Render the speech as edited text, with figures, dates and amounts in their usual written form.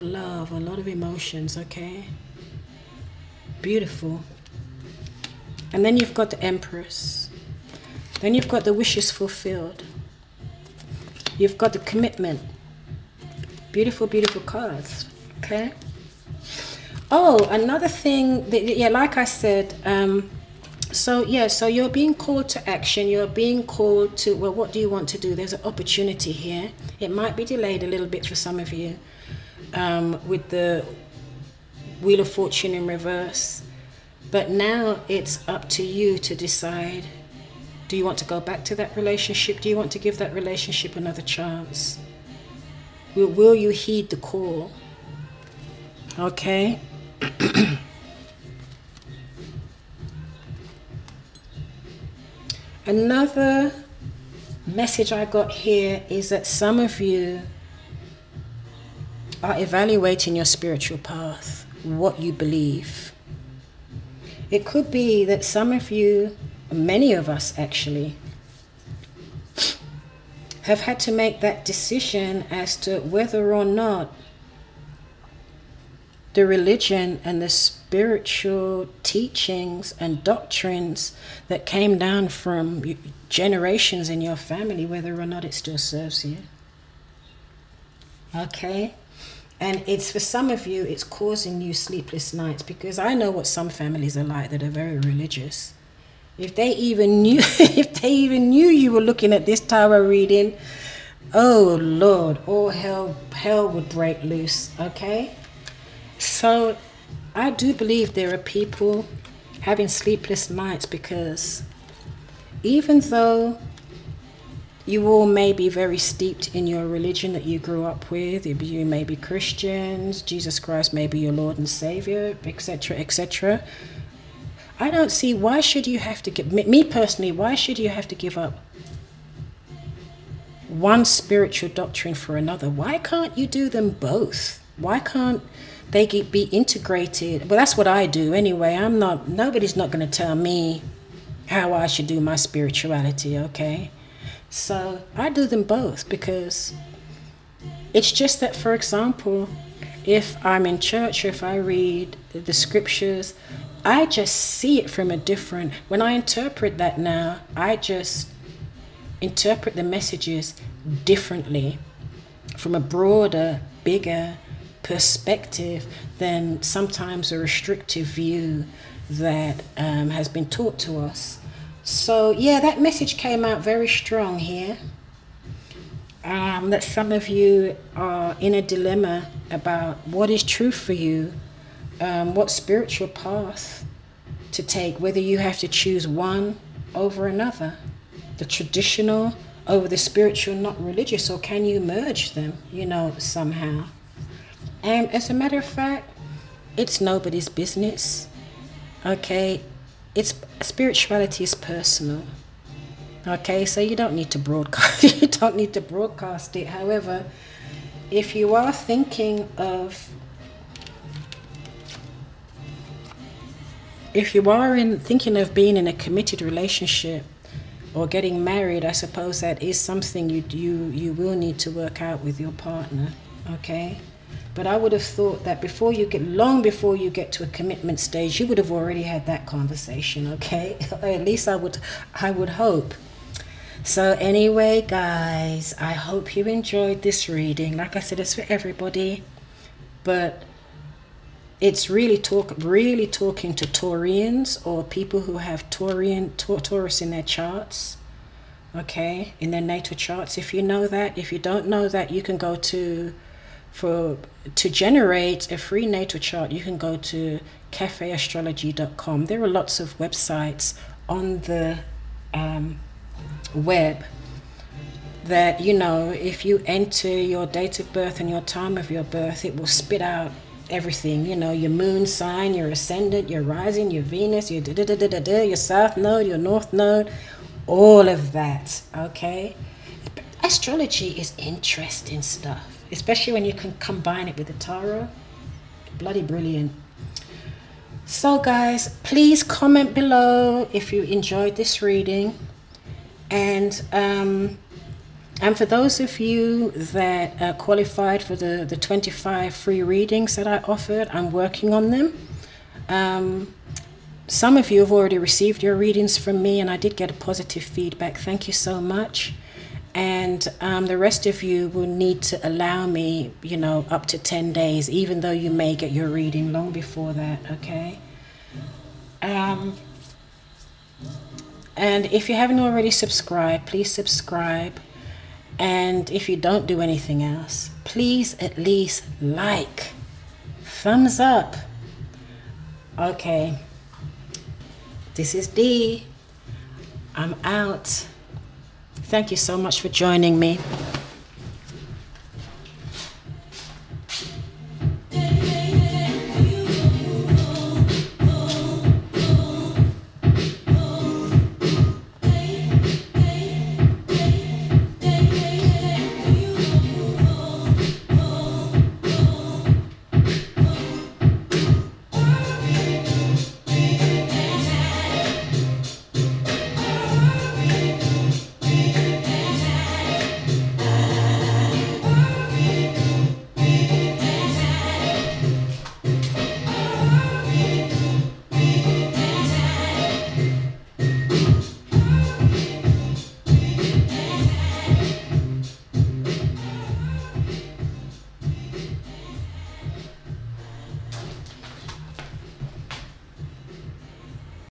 love, a lot of emotions, okay? Beautiful. And then you've got the Empress. Then you've got the wishes fulfilled. You've got the commitment. Beautiful, beautiful cards, okay? Oh, another thing, yeah, like I said, so you're being called to action. You're being called to, well, what do you want to do? There's an opportunity here. It might be delayed a little bit for some of you with the Wheel of Fortune in reverse. But now it's up to you to decide, do you want to go back to that relationship? Do you want to give that relationship another chance? Will you heed the call? Okay? Another message I got here is that some of you are evaluating your spiritual path, what you believe. It could be that some of you, many of us actually, have had to make that decision as to whether or not the religion and the spiritual teachings and doctrines that came down from generations in your family, whether or not it still serves you. Okay? And it's, for some of you, it's causing you sleepless nights, because I know what some families are like that are very religious. If they even knew, if they even knew you were looking at this tarot reading, oh Lord, all hell would break loose, okay? So I do believe there are people having sleepless nights because even though you all may be very steeped in your religion that you grew up with, you may be Christians, Jesus Christ may be your Lord and Savior, etc., etc., I don't see why should you have to give, me personally, why should you have to give up one spiritual doctrine for another? Why can't you do them both? Why can't they be integrated? Well, that's what I do anyway. Nobody's not going to tell me how I should do my spirituality, okay? So I do them both, because it's just that, for example, if I'm in church or if I read the scriptures, I just see it from a different, when I interpret that now, I just interpret the messages differently from a broader, bigger perspective than sometimes a restrictive view that has been taught to us. So yeah, that message came out very strong here. That some of you are in a dilemma about what is true for you, what spiritual path to take, whether you have to choose one over another, the traditional over the spiritual, not religious, or can you merge them, you know, somehow? And as a matter of fact, it's nobody's business, okay? Spirituality is personal, okay? So you don't need to broadcast, you don't need to broadcast it. However, if you are thinking of, thinking of being in a committed relationship or getting married, I suppose that is something you will need to work out with your partner, okay? But I would have thought that long before you get to a commitment stage, you would have already had that conversation, okay? Or at least I would hope. So anyway, guys, I hope you enjoyed this reading. Like I said, it's for everybody, but it's really talking to Taurians or people who have Taurus in their charts, okay, in their natal charts. If you know that, if you don't know that, you can go to generate a free natal chart. You can go to cafeastrology.com. There are lots of websites on the web that, you know, if you enter your date of birth and your time of your birth, it will spit out everything, you know, your moon sign, your ascendant, your rising, your Venus, your your south node, your north node, all of that, okay? Astrology is interesting stuff, especially when you can combine it with the tarot. Bloody brilliant. So guys, please comment below if you enjoyed this reading, and And for those of you that qualified for the 25 free readings that I offered, I'm working on them. Some of you have already received your readings from me, and I did get a positive feedback. Thank you so much. And the rest of you will need to allow me, you know, up to 10 days, even though you may get your reading long before that, okay? And if you haven't already subscribed, please subscribe. And if you don't do anything else, please at least like, thumbs up. Okay, this is Dee. I'm out. Thank you so much for joining me.